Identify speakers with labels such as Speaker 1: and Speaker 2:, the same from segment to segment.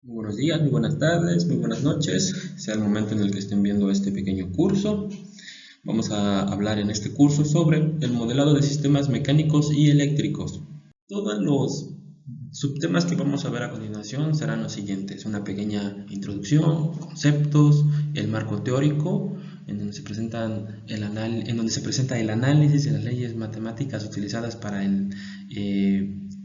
Speaker 1: Muy buenos días, muy buenas tardes, muy buenas noches, sea el momento en el que estén viendo este pequeño curso. Vamos a hablar en este curso sobre el modelado de sistemas mecánicos y eléctricos. Todos los subtemas que vamos a ver a continuación serán los siguientes: una pequeña introducción, conceptos, el marco teórico, en donde se presenta el análisis de las leyes matemáticas utilizadas para el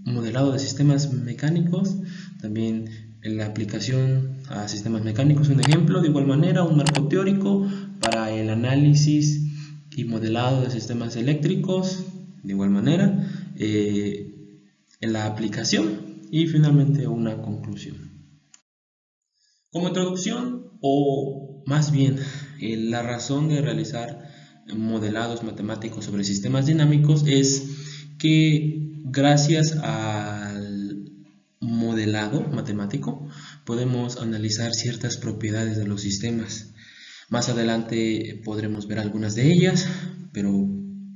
Speaker 1: modelado de sistemas mecánicos, también la aplicación a sistemas mecánicos, un ejemplo, de igual manera un marco teórico para el análisis y modelado de sistemas eléctricos, de igual manera, en la aplicación y finalmente una conclusión. Como introducción, o más bien la razón de realizar modelados matemáticos sobre sistemas dinámicos es que gracias al modelado matemático podemos analizar ciertas propiedades de los sistemas. Más adelante podremos ver algunas de ellas, pero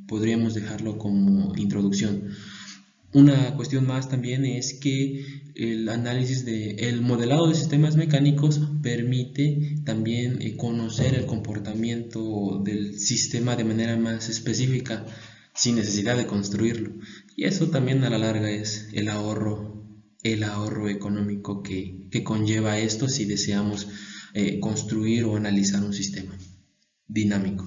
Speaker 1: podríamos dejarlo como introducción. Una cuestión más también es que el modelado de sistemas mecánicos permite también conocer el comportamiento del sistema de manera más específica, sin necesidad de construirlo. Y eso también a la larga es el ahorro económico que conlleva esto si deseamos construir o analizar un sistema dinámico.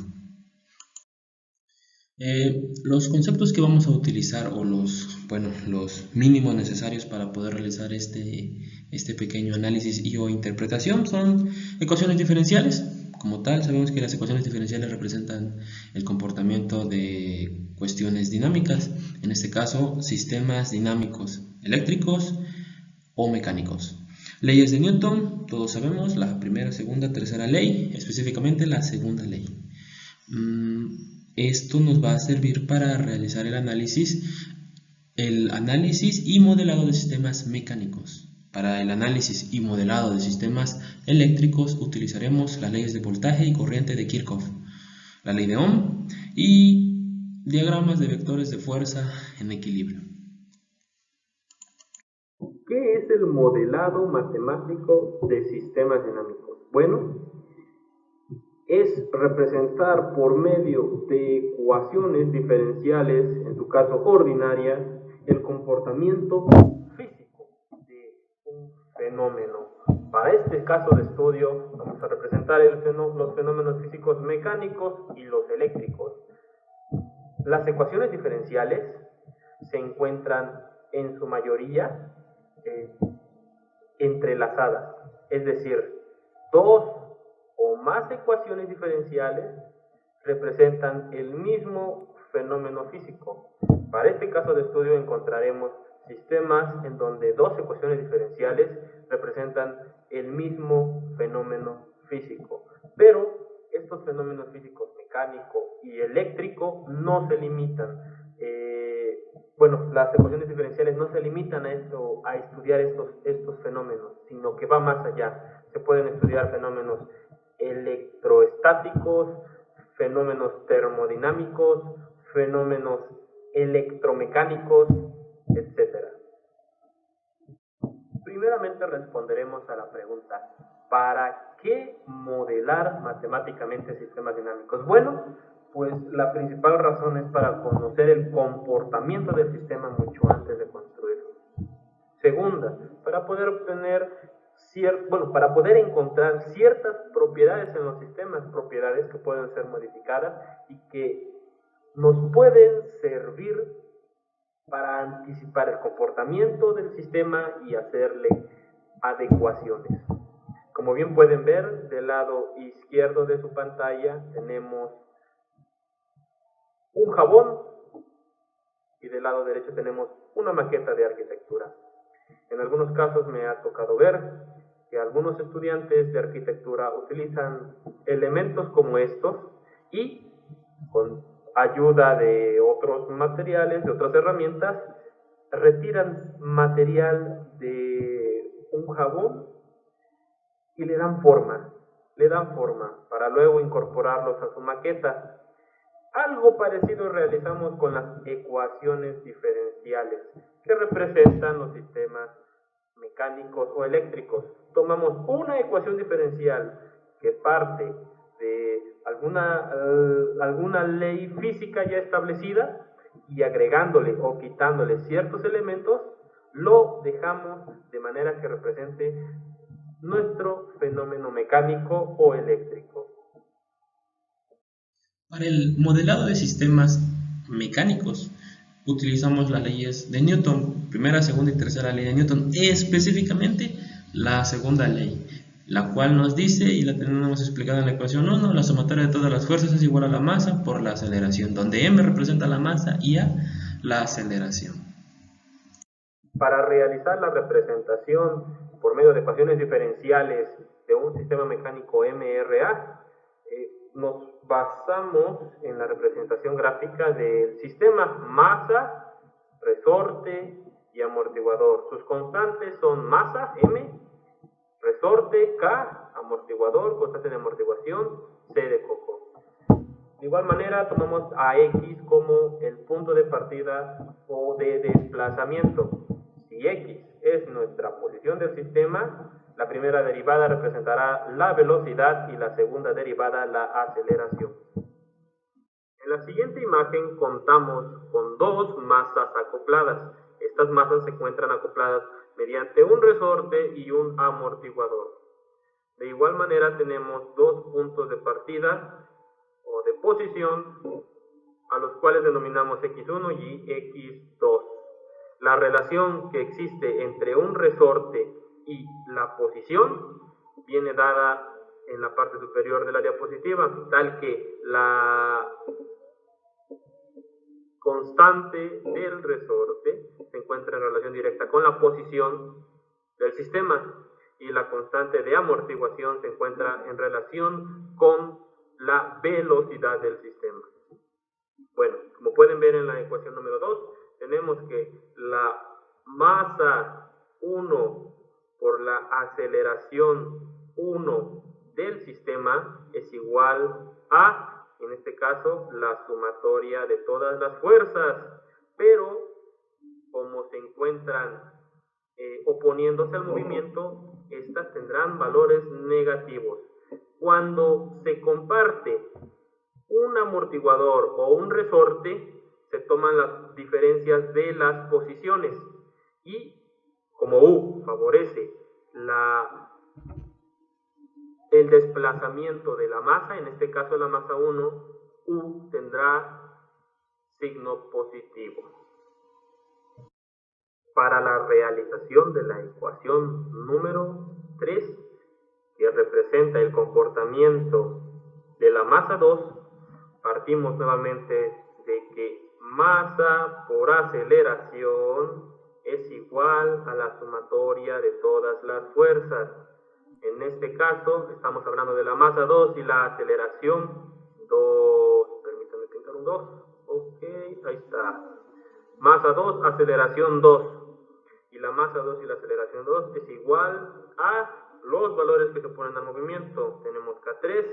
Speaker 1: Los conceptos que vamos a utilizar o los mínimos necesarios para poder realizar este pequeño análisis y o interpretación son ecuaciones diferenciales. Como tal, sabemos que las ecuaciones diferenciales representan el comportamiento de cuestiones dinámicas, en este caso sistemas dinámicos eléctricos o mecánicos. Leyes de Newton, todos sabemos, la primera, segunda, tercera ley, específicamente la segunda ley. Esto nos va a servir para realizar el análisis y modelado de sistemas mecánicos. Para el análisis y modelado de sistemas eléctricos utilizaremos las leyes de voltaje y corriente de Kirchhoff, la ley de Ohm y diagramas de vectores de fuerza en equilibrio.
Speaker 2: ¿Qué es el modelado matemático de sistemas dinámicos? Bueno, es representar por medio de ecuaciones diferenciales, en su caso ordinarias, el comportamiento físico de un fenómeno. Para este caso de estudio vamos a representar los fenómenos físicos mecánicos y los eléctricos. Las ecuaciones diferenciales se encuentran en su mayoría entrelazadas, es decir, dos o más ecuaciones diferenciales representan el mismo fenómeno físico. Para este caso de estudio encontraremos sistemas en donde dos ecuaciones diferenciales representan el mismo fenómeno físico, pero estos fenómenos físicos mecánico y eléctrico no se limitan. Las ecuaciones diferenciales no se limitan a estudiar estos fenómenos, sino que va más allá. Se pueden estudiar fenómenos electroestáticos, fenómenos termodinámicos, fenómenos electromecánicos, etc. Primeramente responderemos a la pregunta: ¿para qué modelar matemáticamente sistemas dinámicos? Bueno, pues la principal razón es para conocer el comportamiento del sistema mucho antes de construirlo. Segunda, para poder encontrar ciertas propiedades en los sistemas, propiedades que pueden ser modificadas y que nos pueden servir para anticipar el comportamiento del sistema y hacerle adecuaciones. Como bien pueden ver, del lado izquierdo de su pantalla tenemos un jabón y del lado derecho tenemos una maqueta de arquitectura. En algunos casos me ha tocado ver que algunos estudiantes de arquitectura utilizan elementos como estos y con ayuda de otros materiales, de otras herramientas, retiran material de un jabón y le dan forma para luego incorporarlos a su maqueta. Algo parecido realizamos con las ecuaciones diferenciales, que representan los sistemas mecánicos o eléctricos. Tomamos una ecuación diferencial que parte de alguna ley física ya establecida y agregándole o quitándole ciertos elementos, lo dejamos de manera que represente nuestro fenómeno mecánico o eléctrico.
Speaker 1: Para el modelado de sistemas mecánicos, utilizamos las leyes de Newton, primera, segunda y tercera ley de Newton, específicamente la segunda ley, la cual nos dice, y la tenemos explicada en la ecuación 1, la sumatoria de todas las fuerzas es igual a la masa por la aceleración, donde m representa la masa y a la aceleración.
Speaker 2: Para realizar la representación por medio de ecuaciones diferenciales de un sistema mecánico MRA, nos basamos en la representación gráfica del sistema masa, resorte y amortiguador. Sus constantes son masa, M, resorte, K, amortiguador, constante de amortiguación, C de coco. De igual manera tomamos a X como el punto de partida o de desplazamiento. Si X es nuestra posición del sistema, la primera derivada representará la velocidad y la segunda derivada la aceleración. En la siguiente imagen contamos con dos masas acopladas. Estas masas se encuentran acopladas mediante un resorte y un amortiguador. De igual manera tenemos dos puntos de partida o de posición a los cuales denominamos X1 y X2. La relación que existe entre un resorte y la posición viene dada en la parte superior de la diapositiva, tal que la constante del resorte se encuentra en relación directa con la posición del sistema y la constante de amortiguación se encuentra en relación con la velocidad del sistema. Bueno, como pueden ver en la ecuación número 2, tenemos que la masa 1 por la aceleración 1 del sistema es igual a, en este caso, la sumatoria de todas las fuerzas, pero como se encuentran oponiéndose al movimiento, estas tendrán valores negativos. Cuando se comparte un amortiguador o un resorte, se toman las diferencias de las posiciones y como U favorece el desplazamiento de la masa, en este caso la masa 1, U tendrá signo positivo. Para la realización de la ecuación número 3, que representa el comportamiento de la masa 2, partimos nuevamente de que masa por aceleración es igual a la sumatoria de todas las fuerzas. En este caso estamos hablando de la masa 2 y la aceleración 2. Permítanme pintar un 2. Ok, ahí está. Masa 2, aceleración 2. Y la masa 2 y la aceleración 2 es igual a los valores que se oponen al movimiento. Tenemos K3,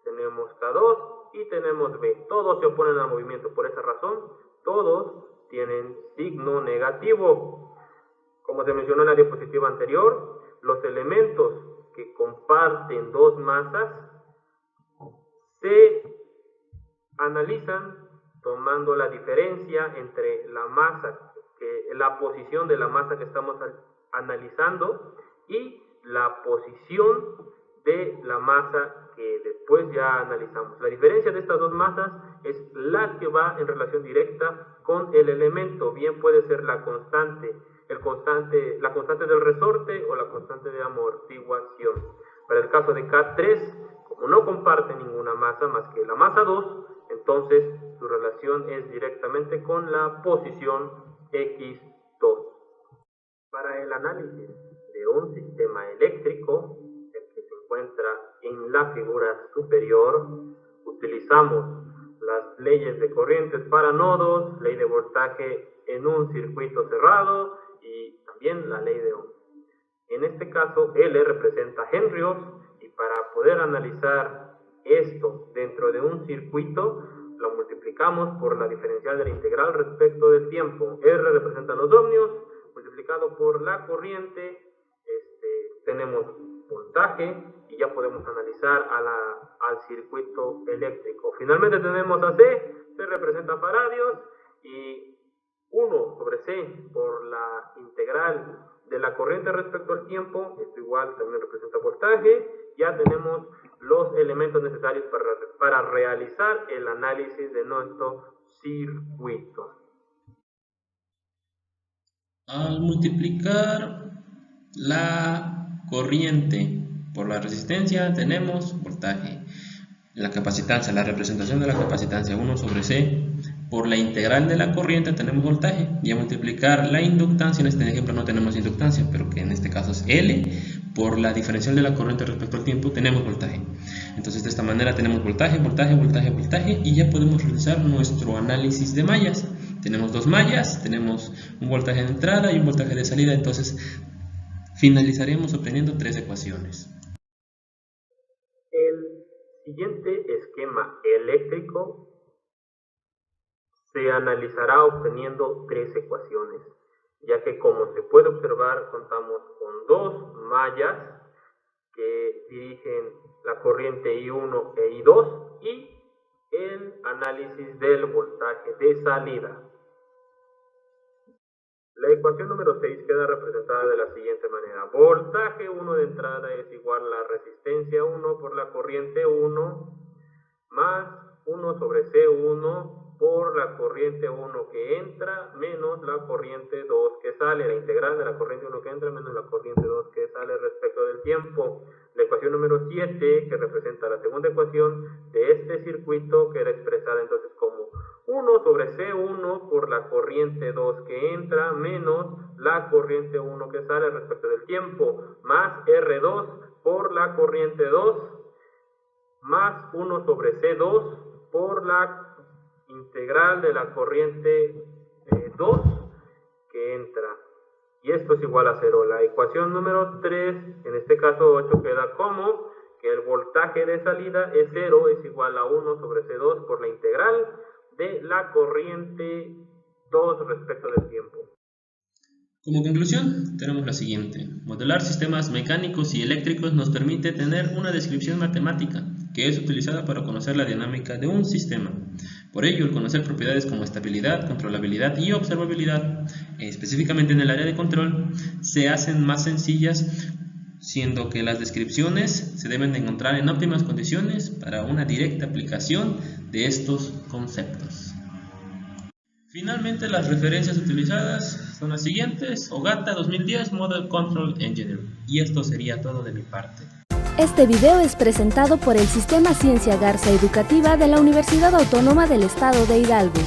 Speaker 2: tenemos K2 y tenemos B. Todos se oponen al movimiento. Por esa razón, todos tienen signo negativo. Como se mencionó en la diapositiva anterior, los elementos que comparten dos masas se analizan tomando la diferencia entre la masa, la posición de la masa que estamos analizando y la posición de la masa que después ya analizamos. La diferencia de estas dos masas es la que va en relación directa con el elemento, bien puede ser la constante del resorte o la constante de amortiguación. Para el caso de K3, como no comparte ninguna masa más que la masa 2, entonces su relación es directamente con la posición X2. Para el análisis de un sistema eléctrico, el que se encuentra en la figura superior, utilizamos las leyes de corrientes para nodos, ley de voltaje en un circuito cerrado y también la ley de Ohm. En este caso, L representa Henry Ohms y para poder analizar esto dentro de un circuito, lo multiplicamos por la diferencial de la integral respecto del tiempo. R representa los ohmios, multiplicado por la corriente tenemos voltaje y ya podemos analizar al circuito eléctrico. Finalmente tenemos a C representa faradios, y 1 sobre C por la integral de la corriente respecto al tiempo, esto igual también representa voltaje. Ya tenemos los elementos necesarios para realizar el análisis de nuestro circuito.
Speaker 1: Al multiplicar la corriente por la resistencia tenemos voltaje. La capacitancia, la representación de la capacitancia 1 sobre C por la integral de la corriente tenemos voltaje, y a multiplicar la inductancia, en este ejemplo no tenemos inductancia, pero que en este caso es L, por la diferencial de la corriente respecto al tiempo tenemos voltaje. Entonces de esta manera tenemos voltaje, voltaje, voltaje, voltaje, y ya podemos realizar nuestro análisis de mallas. Tenemos dos mallas, tenemos un voltaje de entrada y un voltaje de salida, entonces finalizaremos obteniendo 3 ecuaciones.
Speaker 2: El siguiente esquema eléctrico se analizará obteniendo 3 ecuaciones, ya que, como se puede observar, contamos con 2 mallas que dirigen la corriente I1 e I2 y el análisis del voltaje de salida. La ecuación número 6 queda representada de la siguiente manera: voltaje 1 de entrada es igual a la resistencia 1 por la corriente 1 más 1 sobre C1 por la corriente 1 que entra menos la corriente 2 que sale, la integral de la corriente 1 que entra menos la corriente 2 que sale respecto del tiempo. La ecuación número 7, que representa la segunda ecuación de este circuito, queda expresada entonces como 1 sobre C1 por la corriente 2 que entra menos la corriente 1 que sale respecto del tiempo, más R2 por la corriente 2 más 1 sobre C2 por la integral de la corriente 2 que entra, y esto es igual a 0. La ecuación número 3, en este caso 8, queda como que el voltaje de salida es 0, es igual a 1 sobre C2 por la integral de la corriente 2 respecto del tiempo.
Speaker 1: Como conclusión, tenemos la siguiente: modelar sistemas mecánicos y eléctricos nos permite tener una descripción matemática que es utilizada para conocer la dinámica de un sistema. Por ello, el conocer propiedades como estabilidad, controlabilidad y observabilidad, específicamente en el área de control, se hacen más sencillas, siendo que las descripciones se deben de encontrar en óptimas condiciones para una directa aplicación de estos conceptos. Finalmente, las referencias utilizadas son las siguientes: Ogata 2010 Model Control Engineering. Y esto sería todo de mi parte.
Speaker 3: Este video es presentado por el Sistema Ciencia Garza Educativa de la Universidad Autónoma del Estado de Hidalgo.